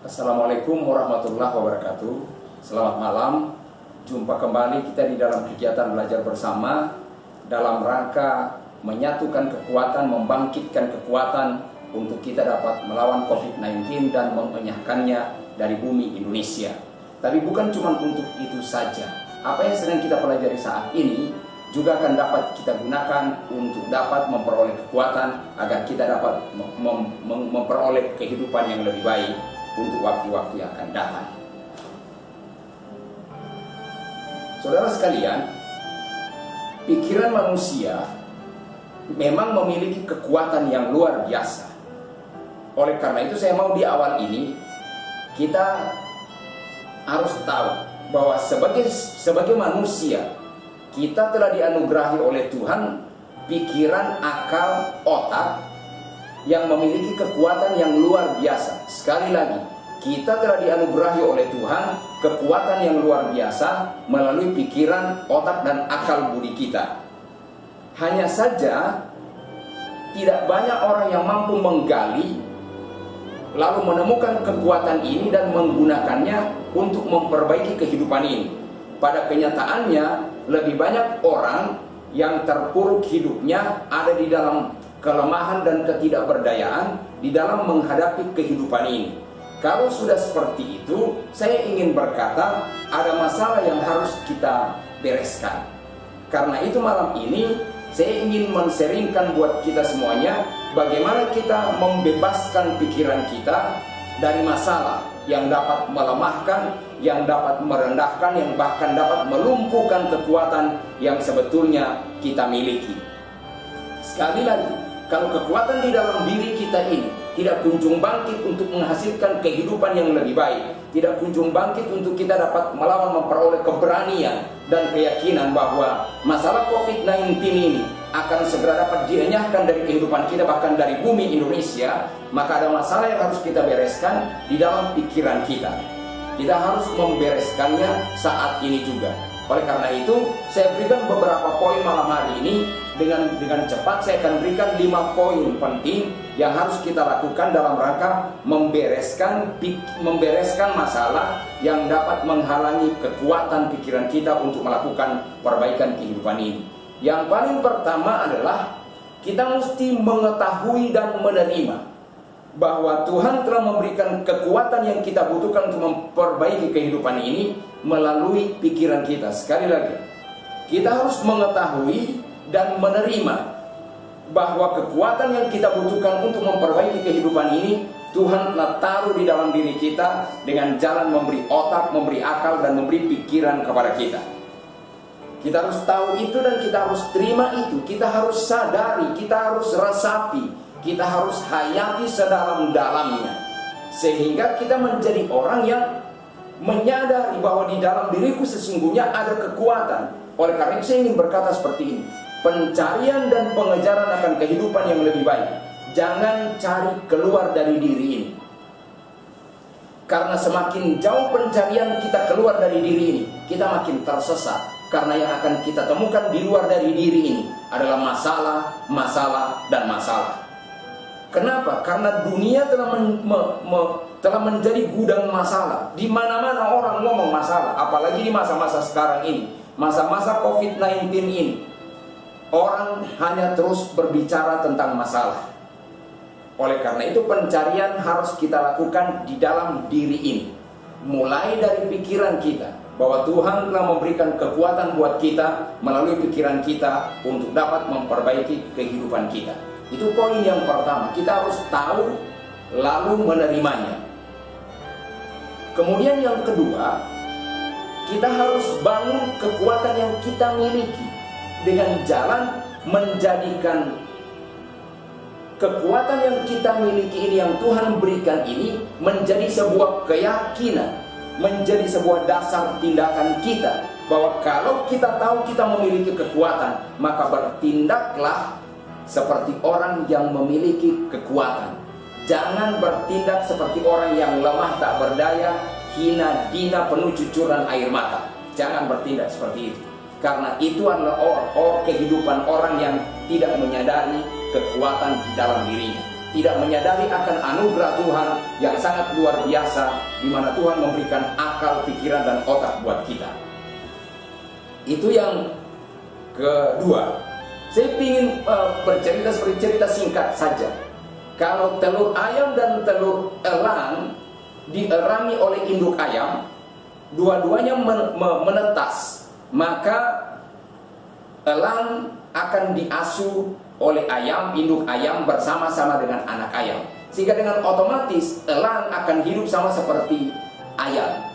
Assalamualaikum warahmatullahi wabarakatuh. Selamat malam. Jumpa kembali kita di dalam kegiatan belajar bersama dalam rangka menyatukan kekuatan, membangkitkan kekuatan untuk kita dapat melawan COVID-19 dan mengenyahkannya dari bumi Indonesia. Tapi bukan cuma untuk itu saja. Apa yang sedang kita pelajari saat ini juga akan dapat kita gunakan untuk dapat memperoleh kekuatan agar kita dapat memperoleh kehidupan yang lebih baik untuk waktu-waktu yang akan datang. Saudara sekalian, pikiran manusia memang memiliki kekuatan yang luar biasa. Oleh karena itu saya mau di awal ini kita harus tahu bahwa sebagai manusia kita telah dianugerahi oleh Tuhan pikiran, akal, otak yang memiliki kekuatan yang luar biasa. Sekali lagi, kita telah dianugerahi oleh Tuhan kekuatan yang luar biasa melalui pikiran, otak, dan akal budi kita. Hanya saja tidak banyak orang yang mampu menggali lalu menemukan kekuatan ini dan menggunakannya untuk memperbaiki kehidupan ini. Pada kenyataannya, lebih banyak orang yang terpuruk hidupnya ada di dalam kelemahan dan ketidakberdayaan di dalam menghadapi kehidupan ini. Kalau sudah seperti itu, saya ingin berkata ada masalah yang harus kita bereskan. Karena itu malam ini saya ingin men-sharingkan buat kita semuanya bagaimana kita membebaskan pikiran kita dari masalah yang dapat melemahkan, yang dapat merendahkan, yang bahkan dapat melumpuhkan kekuatan yang sebetulnya kita miliki. Sekali lagi, kalau kekuatan di dalam diri kita ini tidak kunjung bangkit untuk menghasilkan kehidupan yang lebih baik, tidak kunjung bangkit untuk kita dapat melawan, memperoleh keberanian dan keyakinan bahwa masalah COVID-19 ini akan segera dapat dienyahkan dari kehidupan kita, bahkan dari bumi Indonesia, maka ada masalah yang harus kita bereskan di dalam pikiran kita. Kita harus membereskannya saat ini juga. Oleh karena itu, saya berikan beberapa poin malam hari ini. Dengan cepat saya akan berikan 5 poin penting yang harus kita lakukan dalam rangka membereskan masalah yang dapat menghalangi kekuatan pikiran kita untuk melakukan perbaikan kehidupan ini. Yang paling pertama adalah kita mesti mengetahui dan menerima bahwa Tuhan telah memberikan kekuatan yang kita butuhkan untuk memperbaiki kehidupan ini melalui pikiran kita. Sekali lagi, kita harus mengetahui dan menerima bahwa kekuatan yang kita butuhkan untuk memperbaiki kehidupan ini Tuhan telah taruh di dalam diri kita dengan jalan memberi otak, memberi akal, dan memberi pikiran kepada kita. Kita harus tahu itu dan kita harus terima itu. Kita harus sadari, kita harus resapi, kita harus hayati sedalam-dalamnya, sehingga kita menjadi orang yang menyadari bahwa di dalam diriku sesungguhnya ada kekuatan. Oleh karena itu saya ingin berkata seperti ini: pencarian dan pengejaran akan kehidupan yang lebih baik, jangan cari keluar dari diri ini. Karena semakin jauh pencarian kita keluar dari diri ini, kita makin tersesat. Karena yang akan kita temukan di luar dari diri ini adalah masalah, masalah, dan masalah. Kenapa? Karena dunia telah menjadi gudang masalah. Di mana-mana orang ngomong masalah, apalagi di masa-masa sekarang ini, masa-masa COVID-19 ini. Orang hanya terus berbicara tentang masalah. Oleh karena itu pencarian harus kita lakukan di dalam diri ini. Mulai dari pikiran kita, bahwa Tuhan telah memberikan kekuatan buat kita melalui pikiran kita untuk dapat memperbaiki kehidupan kita. Itu poin yang pertama. Kita harus tahu lalu menerimanya. Kemudian yang kedua, kita harus bangun kekuatan yang kita miliki dengan jalan menjadikan kekuatan yang kita miliki ini, yang Tuhan berikan ini, menjadi sebuah keyakinan, menjadi sebuah dasar tindakan kita. Bahwa kalau kita tahu kita memiliki kekuatan, maka bertindaklah seperti orang yang memiliki kekuatan. Jangan bertindak seperti orang yang lemah, tak berdaya, hina, dina, penuh cucuran air mata. Jangan bertindak seperti itu. Karena itu adalah kehidupan orang yang tidak menyadari kekuatan di dalam dirinya. tidak menyadari akan anugerah Tuhan yang sangat luar biasa, di mana Tuhan memberikan akal, pikiran, dan otak buat kita. Itu yang kedua. Saya ingin bercerita seperti cerita singkat saja. Kalau telur ayam dan telur elang dierami oleh induk ayam, dua-duanya menetas, maka elang akan diasuh oleh ayam, induk ayam bersama-sama dengan anak ayam. Sehingga dengan otomatis elang akan hidup sama seperti ayam.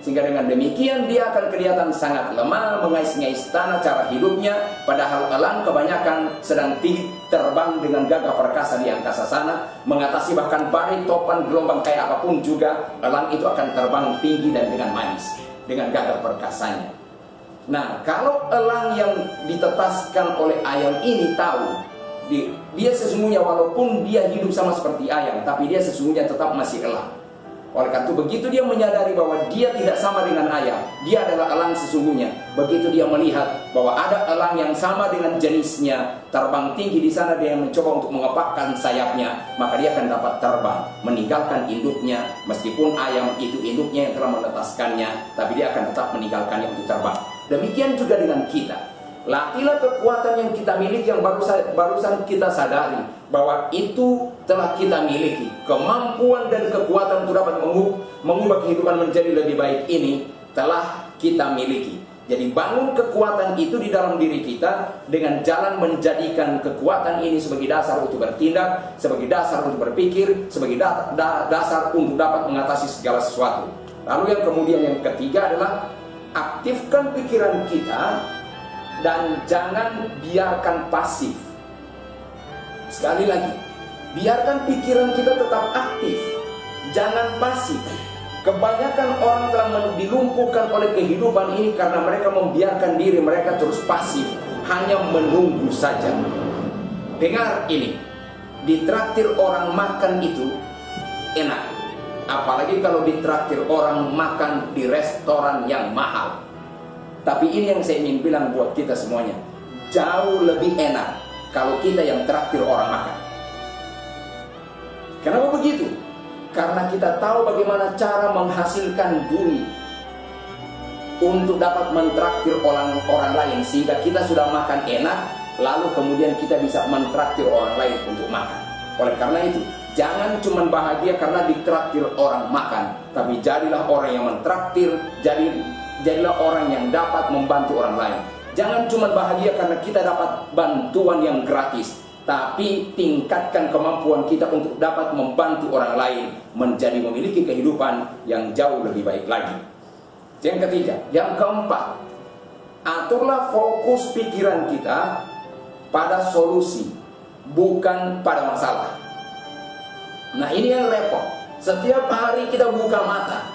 Sehingga dengan demikian dia akan kelihatan sangat lemah, mengais-ngais tanah cara hidupnya. Padahal elang kebanyakan sedang terbang dengan gagah perkasa di angkasa sana, mengatasi bahkan badai, topan, gelombang kayak apapun juga, elang itu akan terbang tinggi dan dengan manis, dengan gagah perkasanya. Nah, kalau elang yang ditetaskan oleh ayam ini tahu, dia sesungguhnya walaupun dia hidup sama seperti ayam, tapi dia sesungguhnya tetap masih elang. Oleh karena itu, begitu dia menyadari bahwa dia tidak sama dengan ayam, dia adalah elang sesungguhnya. Begitu dia melihat bahwa ada elang yang sama dengan jenisnya terbang tinggi di sana, dia mencoba untuk mengepakkan sayapnya, maka dia akan dapat terbang, meninggalkan induknya. Meskipun ayam itu induknya yang telah menetaskannya, tapi dia akan tetap meninggalkannya untuk terbang. Demikian juga dengan kita. Latihlah kekuatan yang kita miliki, yang barusan kita sadari bahwa itu telah kita miliki. Kemampuan dan kekuatan untuk dapat mengubah kehidupan menjadi lebih baik ini telah kita miliki. Jadi bangun kekuatan itu di dalam diri kita dengan jalan menjadikan kekuatan ini sebagai dasar untuk bertindak, sebagai dasar untuk berpikir, sebagai dasar untuk dapat mengatasi segala sesuatu. Lalu yang kemudian yang ketiga adalah aktifkan pikiran kita dan jangan biarkan pasif. Sekali lagi, biarkan pikiran kita tetap aktif, jangan pasif. Kebanyakan orang telah dilumpuhkan oleh kehidupan ini karena mereka membiarkan diri mereka terus pasif, hanya menunggu saja. Dengar ini, ditraktir orang makan itu enak, apalagi kalau ditraktir orang makan di restoran yang mahal. Tapi ini yang saya ingin bilang buat kita semuanya, jauh lebih enak kalau kita yang traktir orang makan. Kenapa begitu? Karena kita tahu bagaimana cara menghasilkan duit untuk dapat mentraktir orang lain, sehingga kita sudah makan enak, lalu kemudian kita bisa mentraktir orang lain untuk makan. Oleh karena itu, jangan cuma bahagia karena ditraktir orang makan, tapi jadilah orang yang mentraktir, jadilah orang yang dapat membantu orang lain. Jangan cuma bahagia karena kita dapat bantuan yang gratis, tapi tingkatkan kemampuan kita untuk dapat membantu orang lain menjadi memiliki kehidupan yang jauh lebih baik lagi. Yang ketiga, yang keempat, aturlah fokus pikiran kita pada solusi, bukan pada masalah. Nah, ini yang repot. Setiap hari kita buka mata,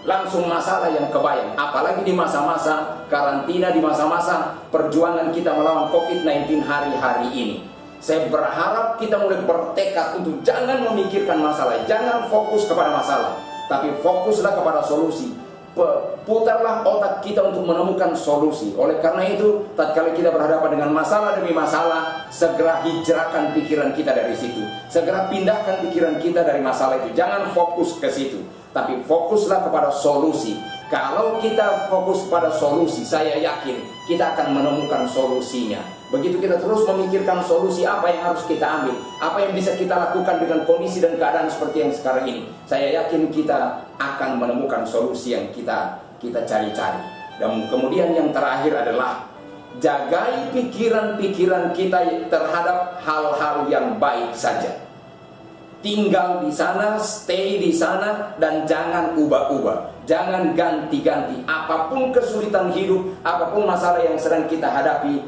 langsung masalah yang kebayang. Apalagi di masa-masa karantina, di masa-masa perjuangan kita melawan COVID-19 hari-hari ini. Saya berharap kita mulai bertekad untuk jangan memikirkan masalah, jangan fokus kepada masalah, tapi fokuslah kepada solusi. Putarlah otak kita untuk menemukan solusi. Oleh karena itu, tatkala kita berhadapan dengan masalah demi masalah, segera hijrahkan pikiran kita dari situ. Segera pindahkan pikiran kita dari masalah itu. Jangan fokus ke situ, tapi fokuslah kepada solusi. Kalau kita fokus pada solusi, saya yakin kita akan menemukan solusinya. Begitu kita terus memikirkan solusi apa yang harus kita ambil, apa yang bisa kita lakukan dengan kondisi dan keadaan seperti yang sekarang ini, saya yakin kita akan menemukan solusi yang kita cari-cari. Dan kemudian yang terakhir adalah jagai pikiran-pikiran kita terhadap hal-hal yang baik saja. Tinggal di sana, stay di sana, dan jangan ubah-ubah, jangan ganti-ganti. Apapun kesulitan hidup, apapun masalah yang sedang kita hadapi,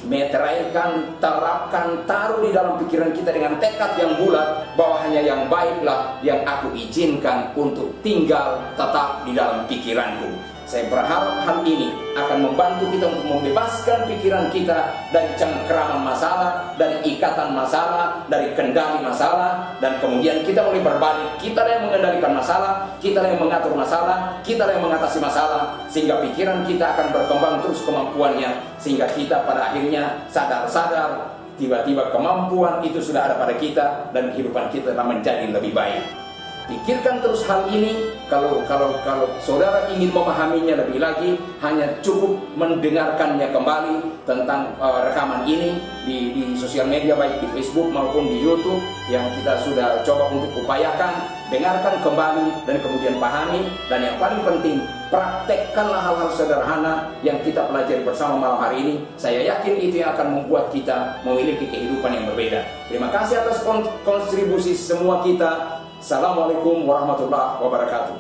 meteraikan, terapkan, taruh di dalam pikiran kita dengan tekad yang bulat bahwa hanya yang baiklah yang aku izinkan untuk tinggal tetap di dalam pikiranku. Saya berharap hal ini akan membantu kita untuk membebaskan pikiran kita dari cengkeraman masalah, dari ikatan masalah, dari kendali masalah, dan kemudian kita mulai berbalik. Kita yang mengendalikan masalah, kita yang mengatur masalah, kita yang mengatasi masalah, sehingga pikiran kita akan berkembang terus kemampuannya, sehingga kita pada akhirnya sadar-sadar tiba-tiba kemampuan itu sudah ada pada kita dan kehidupan kita telah menjadi lebih baik. Pikirkan terus hal ini. Kalau saudara ingin memahaminya lebih lagi, hanya cukup mendengarkannya kembali tentang rekaman ini di sosial media, baik di Facebook maupun di YouTube yang kita sudah coba untuk upayakan. Dengarkan kembali dan kemudian pahami, dan yang paling penting, praktekkanlah hal-hal sederhana yang kita pelajari bersama malam hari ini. Saya yakin itu yang akan membuat kita memiliki kehidupan yang berbeda. Terima kasih atas kontribusi semua kita. Assalamualaikum warahmatullahi wabarakatuh.